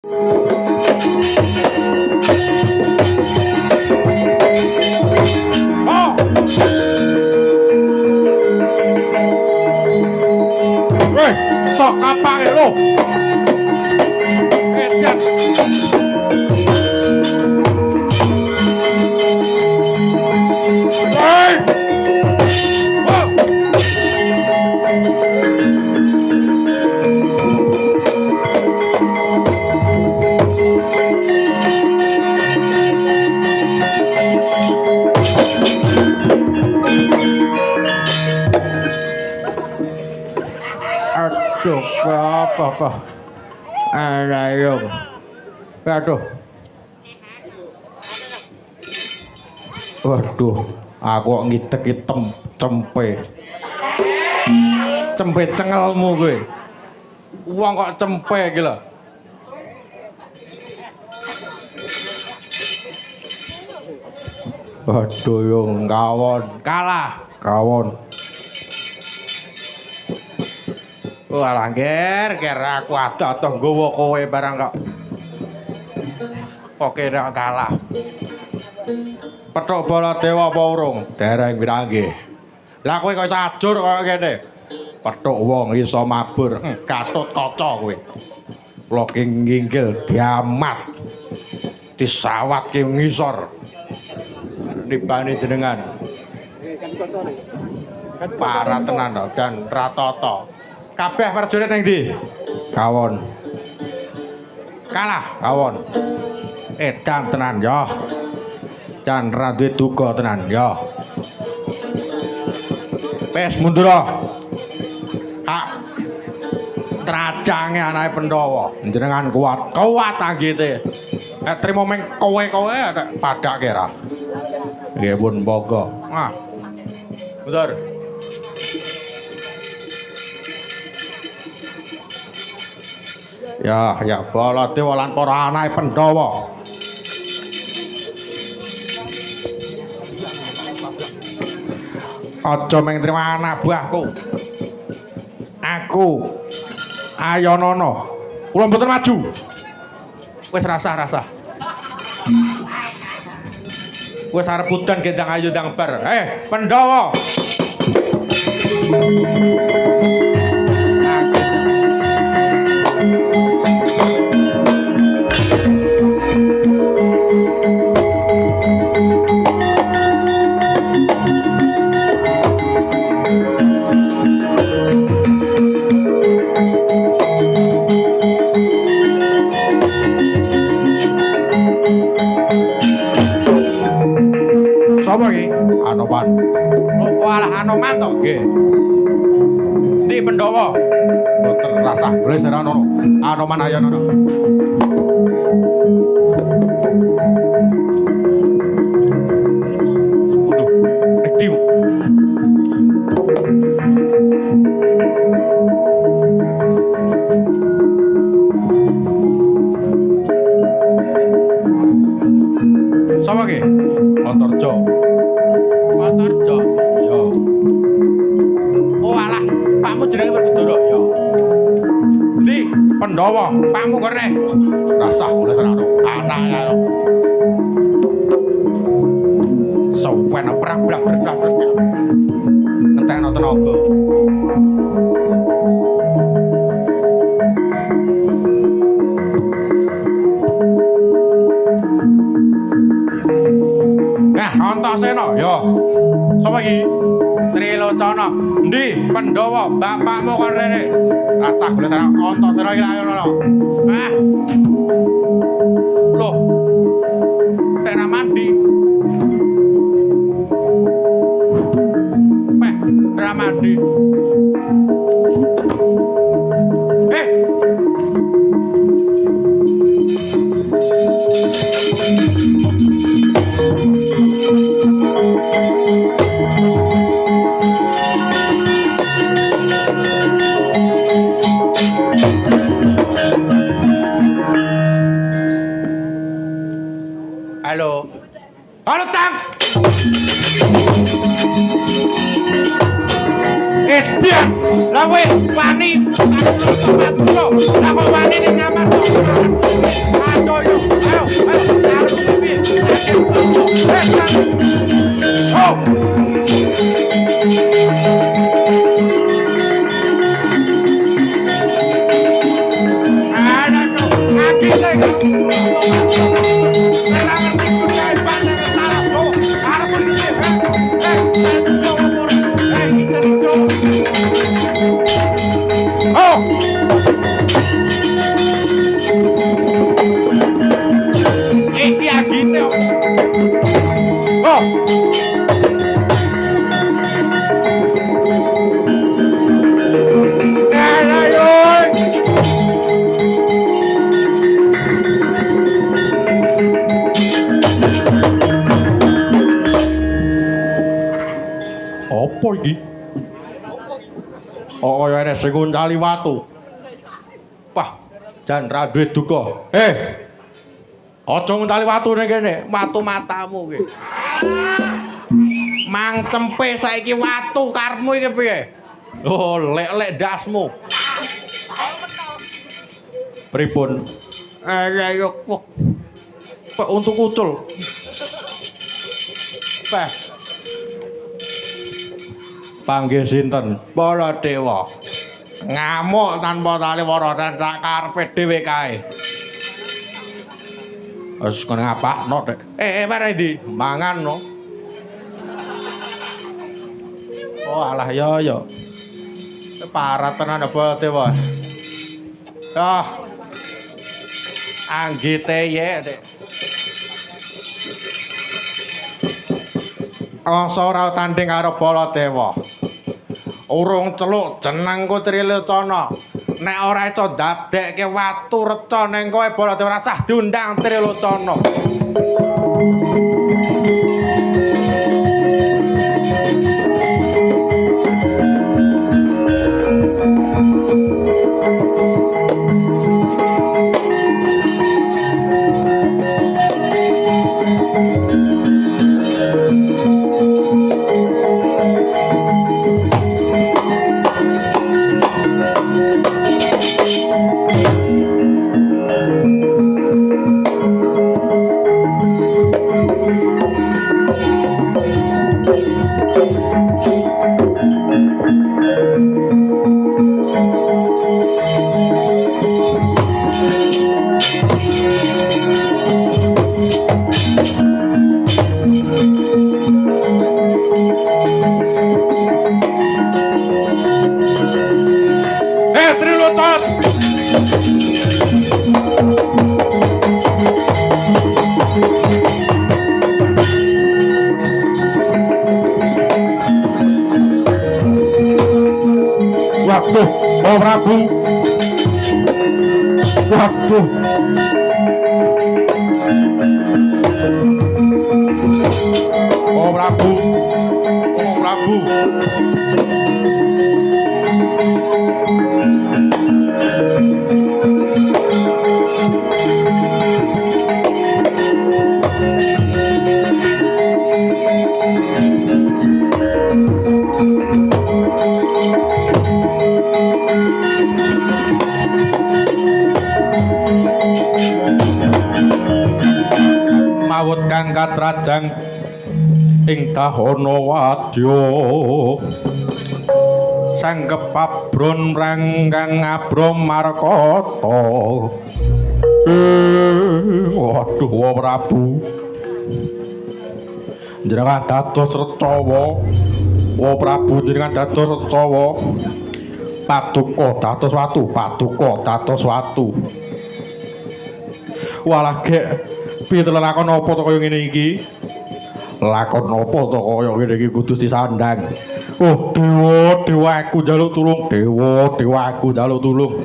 Oh! Weh, tok kapange lho. Edan. Weh! Aduh, apa? Ayo. Aduh. Waduh, aku kok ngidek cempe. Cempe cengelmu kowe. Wong kok cempe iki lho. Waduh yo kawon, kalah, kawon. Walah ger aku ada toh nggawa kowe barang kok. Oke nek kalah. Petuk Baladewa apa urung? Dereng nggih. Lah kowe kok iso ajur kaya ngene. Petuk wong iso mabur, Gatut Kaca kowe. Kula ki nginggil diamat. Disawat ki ngisor. Nibane jenengan. Para tenan dan Ratata. Kabeh prajurit ning ndi? Kawon. Kalah kawon. Edan tenan ya. Jan ra duwe duga tenan ya. Wes mundur. Hak trajange anake Pandhawa. Jenengan kuat anggite. Nek trimo meng kowe-kowe padake ra. Nggih pun monggo. Ah. Mundur. Ya Baladewa lan para anake Pandhawa. Aja meng trimo anak buahku. Aku Ayanana. Kula mboten maju. Wis rasah. Wis arep udan gendang ayu ndang bar. Pandhawa. Sapa iki? Anoman. Oh, alah Anoman to, nggih. Ndi Pandhawa? Mboten rasah, wis ora ono. Anoman Ayanana. Waduh, sapa iki? Antarja. Antarja. Ya. Oh alah, pakmu jenenge Werkudara. Ya. Ndi Pandhawa, pakmu kene. Rasah oleh serano. Anak ya. Sowen perang blah terus. Ngentekno tenaga. Antasena, ya. Sapa iki? Trilocana. Ndi Pandhawa, bapakmu kon rene. Ratah golek sareng Antasena iki ayo ngono. Loh. Nek ra mandi. Ra mandi. Halo Tang. Edian, lah kowe wani lah kok wani ning kamar kok. Aduh yo, ayo, arep piye? Oh. Ada tuh, kaki lagi. Apa iki? Oh, kaya enek sing nguncali watu. Wah, jan ra duwe duka. Aja nguncali watu ning kene, watu matamu ki. Mang cempe saiki watu karepmu iki piye? Oh, lek-lek dasmu. Pripun? Ayo kok. Pak untuk kucul. Pak. Panggih sinten? Baladewa. Ngamuk tanpa tali wara dan tak karepe dhewe kae. Wis kene ngapakno, Dek. Mare ndi? Mangan no. Oh, alah yo. Parah tenan Baladewa. Ah. Anggite ye, Dek. Asa ora tanding karo Baladewa. Urung celuk jenengku Trilocana. Nek ora iso ndadekke watu reca ning kowe Baladewa ora sah diundang Trilocana. Waduh, oh Prabu. Waduh. Oh Prabu. Oh Prabu. Mawut kang katrajang ing dahana wadya sanggep pabron ranggang abrom markata. Waduh wa Prabu, jenengan dados recawa. Wa Prabu jenengan dados recawa. Paduka dados watu, paduka dados watu. Walah gek piye lakon apa to kaya ngene iki? Lakon apa to kaya ngene iki kudu disandang. Oh dewa aku njaluk tulung, dewa aku njaluk tulung.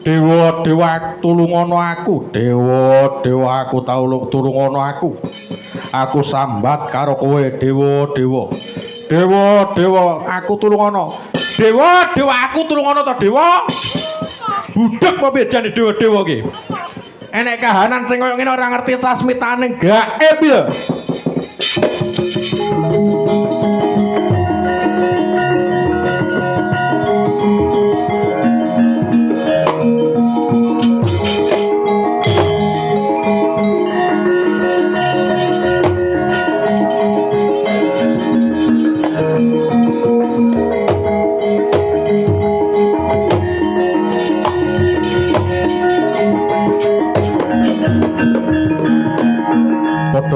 Dewa tulungono aku, dewa aku tulungono aku. Aku sambat karo kowe dewa aku tulungono. Dewa aku tulungono to dewa. Budhek apa bejane dewa ki? Enek kahanan sing koyo ngene ora ngerti sasmitane gaib ya.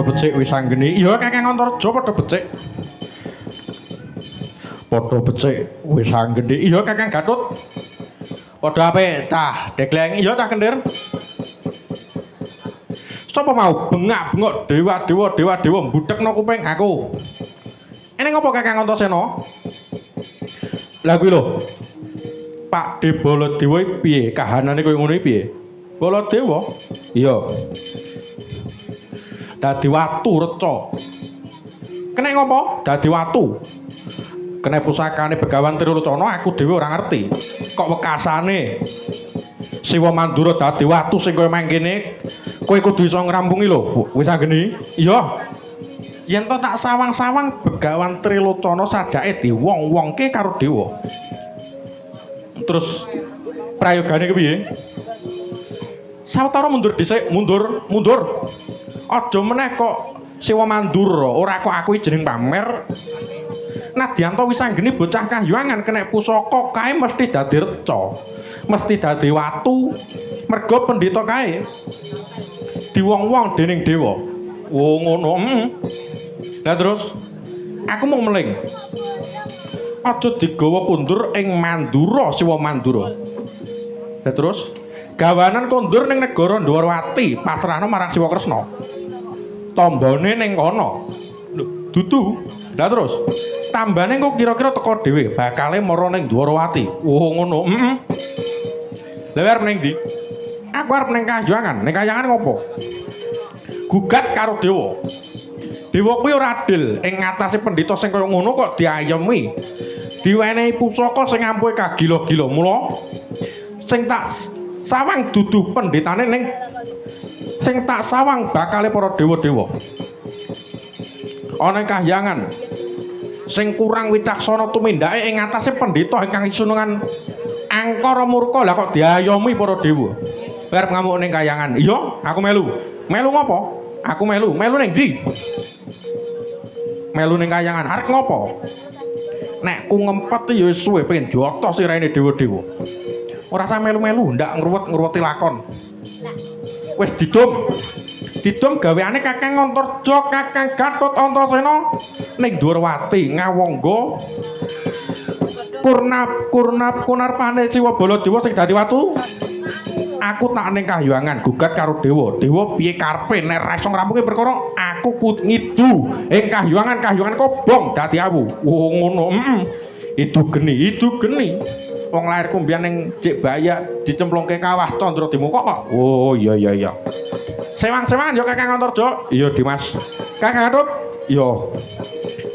Padha becik wis anggeni. Iya Kakang Antarja padha becik. Padha becik wis anggeni. Iya Kakang Gatut. Padha apik cah Degleng. Iya cah Kendir. Sapa mau bengak-bengok dewa mbudhekno kuping aku. Eneng apa Kakang Antasena? Lah kuwi lho. Pak De Baladewa piye? Kahanane koyo ngono piye? Baladewa? Iya. Dadi watu reca. Kenek ngopo? Dadi watu. Kenek pusakane Begawan Trilocana aku dhewe ora ngerti. Kok wekasane Siwa Mandura dadi watu sing kaya mangkene kowe kudu iso ngrampungi lho. Wis anggeni? Iya. Yen to tak sawang-sawang Begawan Trilocana sajake diwong-wongke karo dewa. Terus prayogane kepiye? Sawetara mundur dhisik, mundur. Aja meneh kok Siwa Mandura, ora kok aku jeneng pamer. Nadyanto wis anggeni bocah Kahyangan kenek pusaka kae mesti dadi reca. Mesti dadi watu. Merga pendhita kae diwong-wong dening dewa. Oh ngono. Lah terus aku mau meling. Aja digawa kundur ing Mandura, Siwa Mandura. Lah terus gawanan kondur ning negara Ndwarawati, pasrahno marang Siwa Kresna. Tombane ning kono. Lho, dudu. Lah terus tambane kok kira-kira teko dhewe bakale mara ning Ndwarawati. Oh ngono. Lah arep ning ndi? Aku arep ning Kahyangan. Ning Kahyangan ngopo? Gugat karo dewa. Dewa kuwi ora adil ing ngatasé pendhita sing kaya ngono kok diayemi. Diwenehi pusaka sing ampuhe kagila-gila. Mula sing tak sawang dudu pendhetane ning sing tak sawang bakale para dewa-dewa. Ana ing Kahyangan sing kurang wicaksana tumindake ing ngatasé pendhita ingkang isunungan angkara murka lah kok diayomi para dewa. Arep ngamuk ning Kahyangan. Iya, aku melu. Melu ngopo? Aku melu. Melu ning ndi? Melu ning Kahyangan. Arep ngopo? Nek ku ngempet ya wis suwe pengen jotos sirahane dewa-dewa. Ora usah melu-melu, ndak ngruwet-ngruweti lakon. Wis didum. Didum gaweane Kakang Antarja, Kakang Gatut Antasena ning Ndwarawati ngawangga kunarpane Siwa Baladewa sing dadi watu. Aku tak ning Kahyangan gugat karo dewa. Dewa piye karepe nek ra iso ngrampungi perkara aku ngidu ing Kahyangan kobong dadi awu. Oh ngono. Itu geni. Wong lairku mbiyen ning Cik Bayak dicemplungke kawah Candra Dimuka kok. Oh iya. Sewang-sewangan ya Kakang Antarja. Iya Dimas. Kakang Gatut? Iya.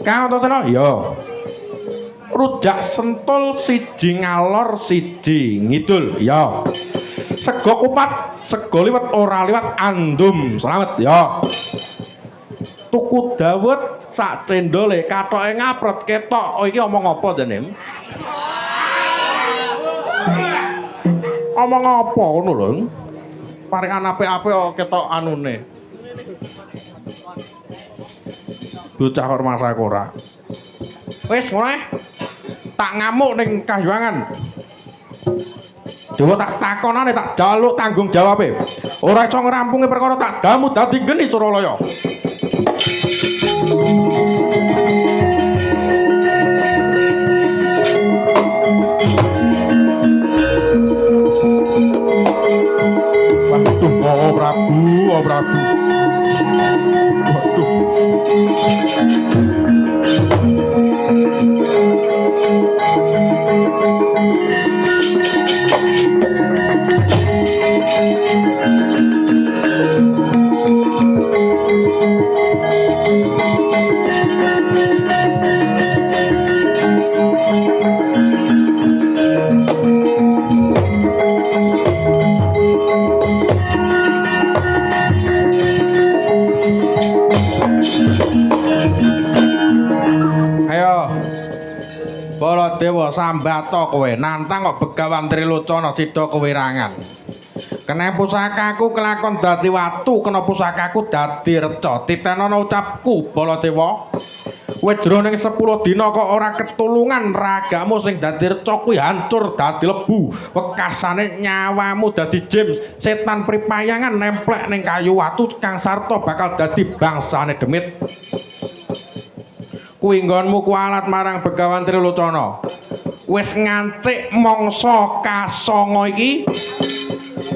Kakang Antasena? Iya. Rujak sentul siji ngalor siji ngidul. Iya. Sego kupat, sego liwet ora liwat andum. Slamet ya. Tuku dawet sak cendole kathoke ngapret ketok. Oh iki omong apa jane? Omong apa ngono lho. Paringan apik-apik kok ketok anune. Bocah kok masak ora. Wis ngono ae. Tak ngamuk ning Kahyangan. Dewa tak takonane tak jaluk tanggung jawabe. Ora iso ngrampungi perkara tak damu dadi geni Suralaya. Waduh, oh Prabu. Waduh. Baladewa sambata kowe nantang kok Begawan Trilocana sida kewirangan. Kena pusakaku kelakon dadi watu, kena pusakaku dadi reca. Titenana ucapku Baladewa. Wis jroning 10 dina kok ora ketulungan ragamu sing dadi reca kuwi hancur dadi lebu. Wekasane nyawamu dadi James, setan pripayangan nemplek ning kayu watu Kang Sarta bakal dadi bangsane demit. Kuwi nggonmu kualat marang Begawan Trilocana. Wis ngancik mangsa kasanga iki.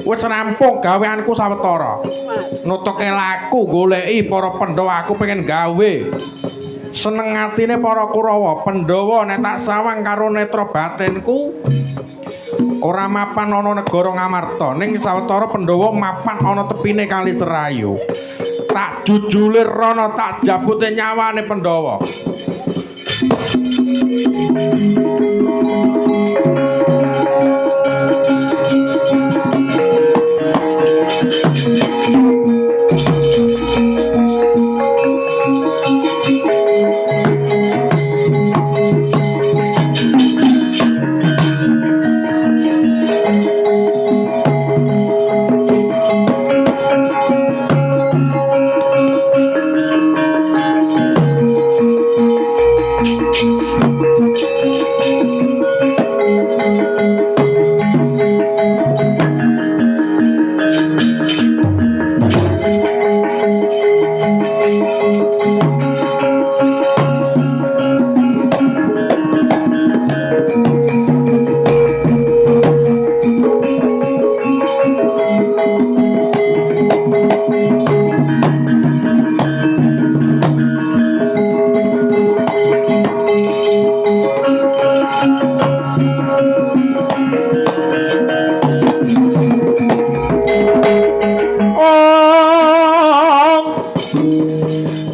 Wis rampung gaweanku sawetara. Nutuke laku goleki para Pandhawa aku pengen gawe. Seneng atine para Kurawa, Pandhawa nek tak sawang karo netra batinku ora mapan ana negara Ngamarta, ning sawetara Pandhawa mapan ana tepine Kali Serayu. Tak jujulir rono tak jabute nyawane Pandhawa.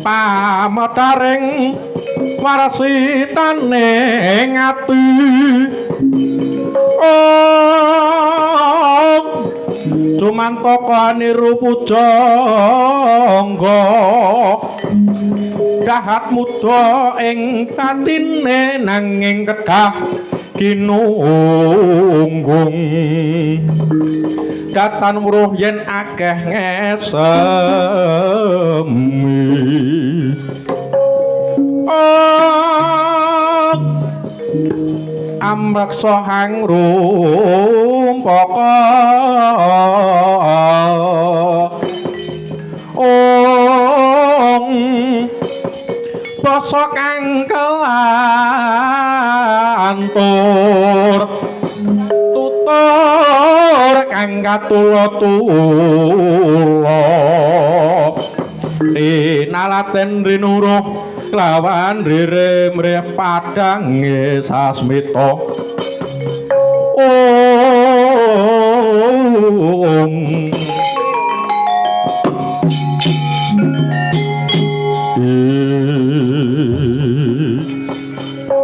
Pamataring warasitane ngati Cumantaka niru pujangga dahat muda ing patine nanging kedah kinunggung datan weruh yen akeh ngesemi amraksa hangrumpaka basa kang kelantur tutur kang katula-tula inalaten rinuruh lawan riremreh padange sasmita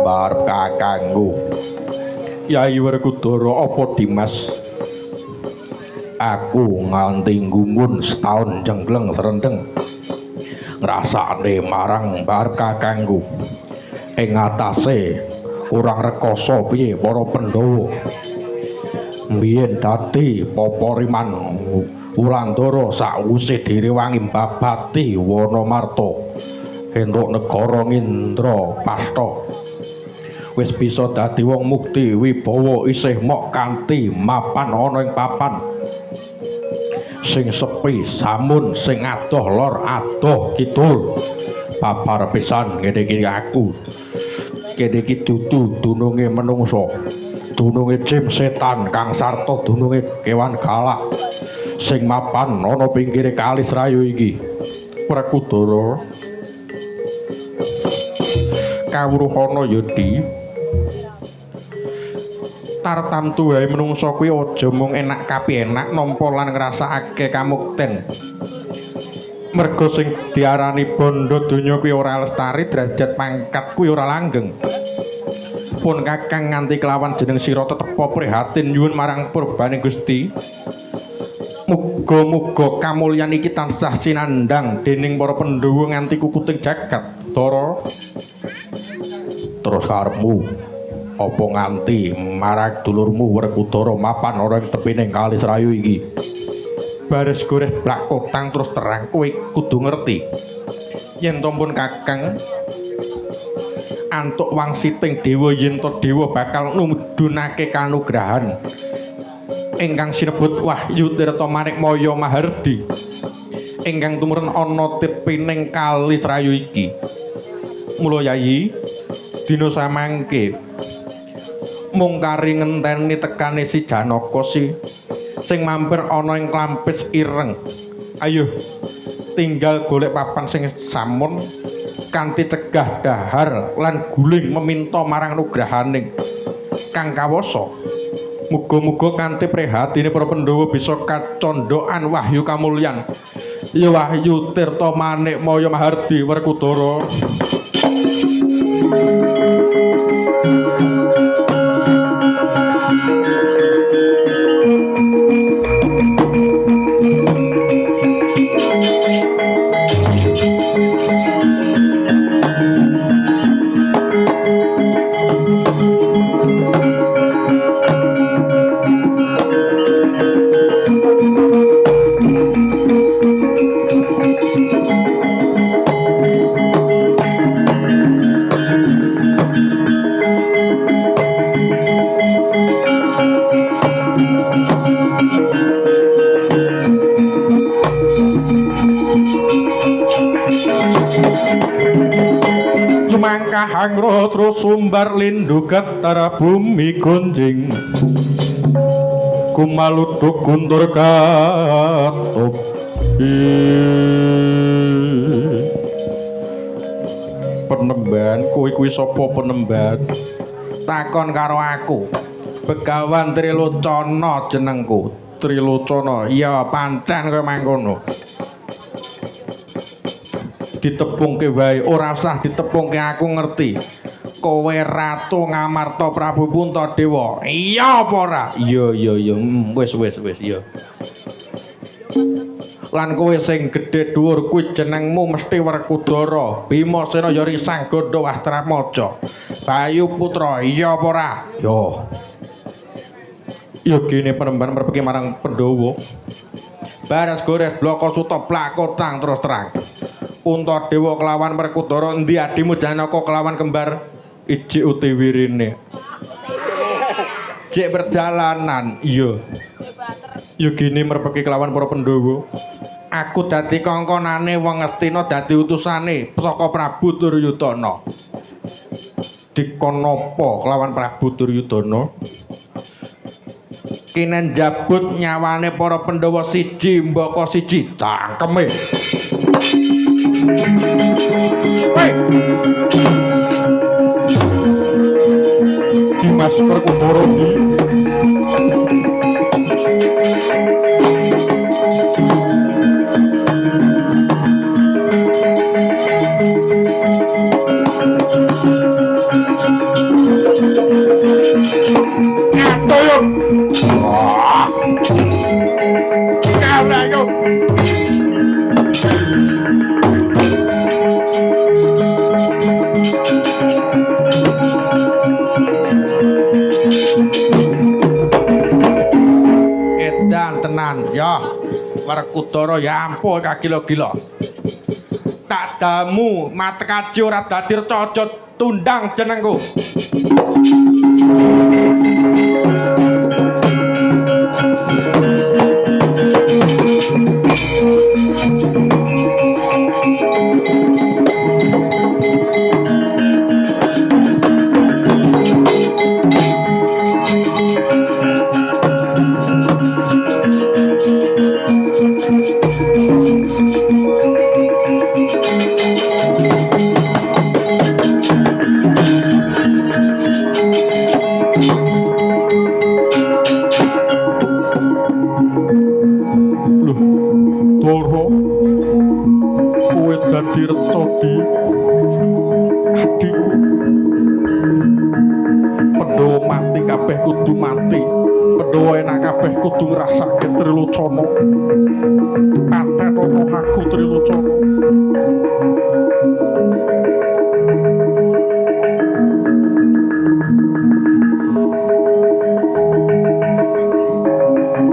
barep kakangku Yai Werkudara apa Dimas aku nganti nggumun setahun jengleng serendeng ngrasakne marang barep kakangku ing atase kurang rekoso piye para Pandhawa mbiyen dadi papariman Wulandara sakwise direwangi babati Wanamarta entuk negara Ngindrapasta wis bisa dadi wong mukti wibawa isih mok kanthi mapan ana ing papan sing sepi samun sing adoh lor adoh kidul babar pisan ngene iki aku kene iki dudu dununge menungsa dununge jim setan Kang Sarta dununge kewan galak sing mapan ana pinggire Kali Serayu iki Werkudara kawruhana Yudi tartamtu wae menungsa kuwi aja mung enak kapi enak nampa lan ngrasakake kamukten merga sing diarani bondo donya kuwi ora lestari derajat pangkat kuwi ora langgeng pun kakang nganti kelawan jeneng sira tetep prihatin nyuwun marang purbane Gusti muga-muga kamulyan iki tansah sinandhang dening para Pandhawa nganti kukuting jagat Dara terus karepmu apa nganti marang dulurmu Werkudara mapan ora ing tepining Kali Serayu iki baris gores blak kotang terus terang kowe kudu ngerti yen to pun Kakang antuk wangsiting dewa yen to dewa bakal numedunake kanugrahan ingkang sinebut Wahyu Tirta Manikmaya Mahardi ingkang tumurun ana tepining kali Srayu iki mula Yayi dina samangke mung kari ngenteni tekane si Janaka sing mampir ana ing Klampis Ireng. Ayo tinggal golek papan sing samun kanthi cegah dahar lan guling meminta marang nugrahaning Kang Kawasa. Muga-muga kanthi prihatine para Pandhawa bisa kacondokan wahyu kamulyan. Ya Wahyu Tirta Manikmaya Mahardi Werkudara. Kahangro terus sumbar lindu getara bumi gonjing kumaluduk guntur katup penemban kuwi sapa penemban takon karo aku Begawan Trilocana jenengku Trilocana iya pancen kowe mangkono ditepungke wae ora usah ditepungke aku ngerti kowe Ratu Ngamarta Prabu Puntadewa iya apa ora iya wis iya lan kowe sing gedhe dhuwur kuwi jenengmu mesti Werkudara Bimasena ya Risang Gandha Wastramaja Bayu Putra iya apa ora yo gene penemban merpeki marang Pandhawa baras gores bloko suta plakotang terus terang Puntadewa kelawan Werkudara endi adimu Janaka kelawan kembar Iji Utiwirine Jek perjalanan iya yo gini merpeki kelawan para Pandhawa aku dadi kongkonane wong Ngastina dadi utusane saka Prabu Duryudana dikon napa kelawan Prabu Duryudana kinen jabut nyawane para Pandhawa siji mbaka siji cangkeme Dimas Werkudara di Ngatoyuk Ngatoyuk tenan ya Werkudara ya ampun kagila-gila tak damu matekaji ora dadi reca tundang jenengku kudu ngrasake Trilocana paten ana aku Trilocana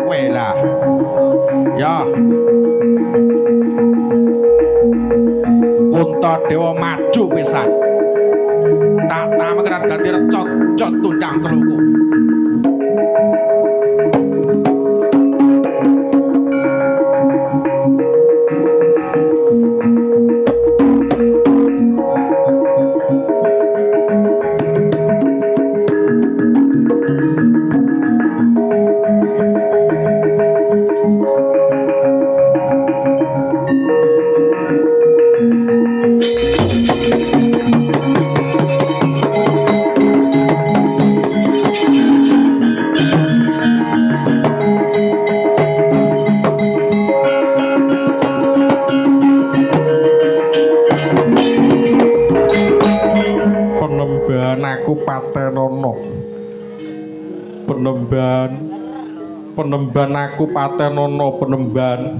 wela ya Wertadewa maju pisan. Tata mengkerat dadi reca jot tundang teluku. Penemban aku Patenono penemban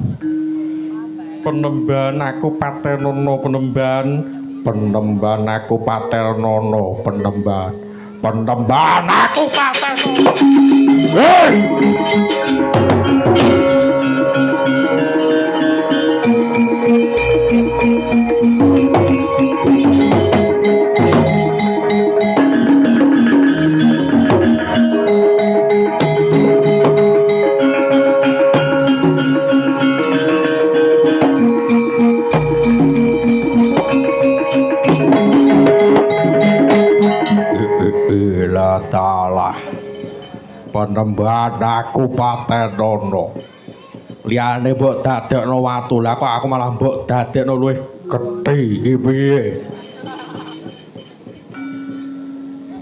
aku Patenono penemban aku Patenono penemban aku Patenono. Hei! Talah penemban aku Patenono liyane mbok dadekno watu lah kok aku malah mbok dadekno luwih gedhe iki piye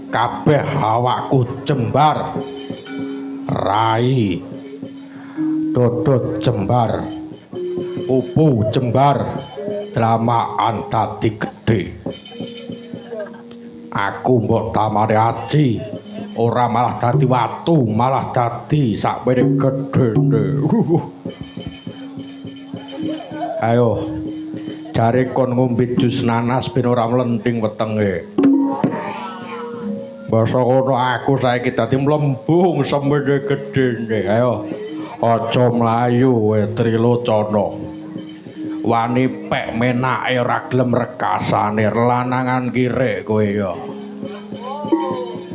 kabeh awakku jembar rai dodot jembar upu jembar dramaan dadi gedhe aku mbok tamane aji ora malah dadi watu malah dadi sakmene gedhene. Ayo jare kon ngombe jus nanas ben ora mlenting wetenge. Basa kono aku saiki dadi mlembung semene gedhene. Ayo aja mlayu Trilocana. Wani pek menake ora gelem rekasane lanangan kirek kowe ya.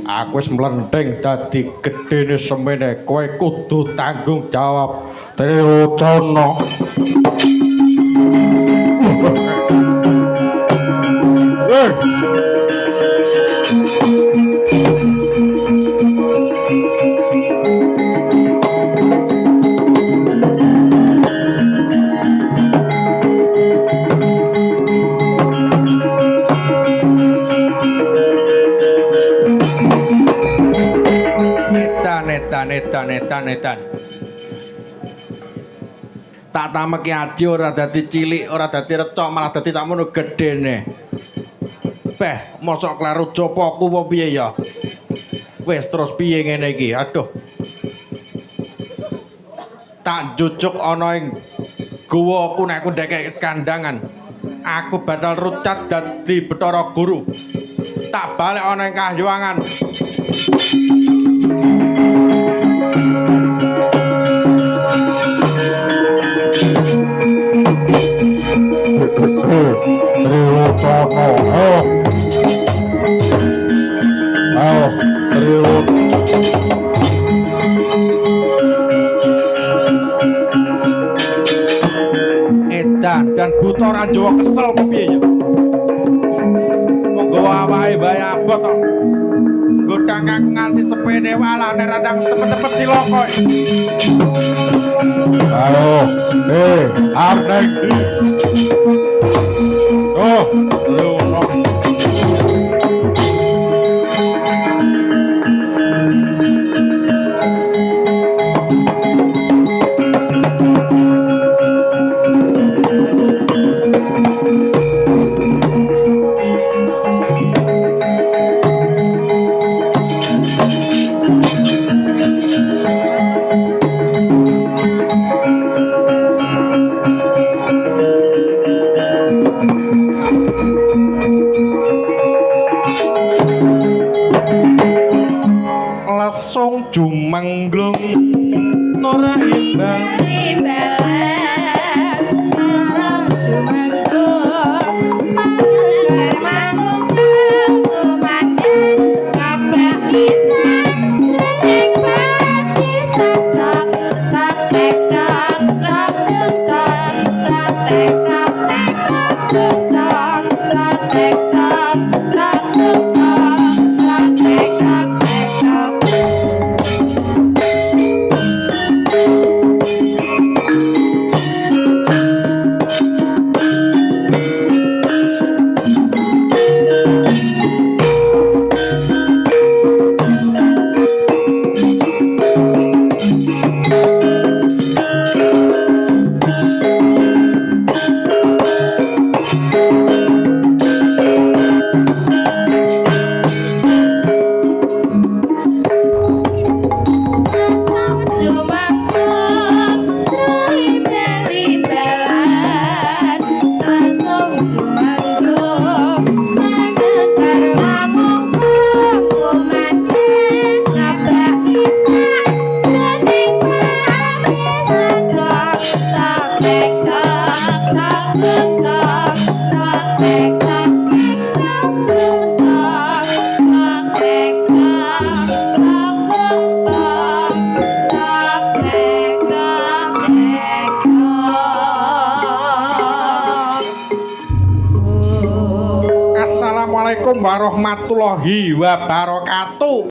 Aku wis mlending dadi gedhene semene kowe kudu tanggung jawab Trilocana. Edan. Tak tameki aji ora dadi cilik, ora dadi recok, malah dadi sakmono gedhene. Beh, mosok kleru jopoku apa piye ya? Wis terus piye ngene iki? Aduh. Tak jujuk ana ing guwaku nek aku ndekek kandangan. Aku bakal rucat dadi Bathara Guru. Tak balik ana ing Kahyuwangan. Edan dan buta ora Jawa kesel piye ya. Monggo awake bae abot kok. Godhang aku nganti sepene walah nek radang cepet-cepet cilaka. Ayo, arep ndi? Oh, lho. Lesung jumenglung ora imbang lesung jumenglung Assalamualaikum warahmatullahi wabarakatuh.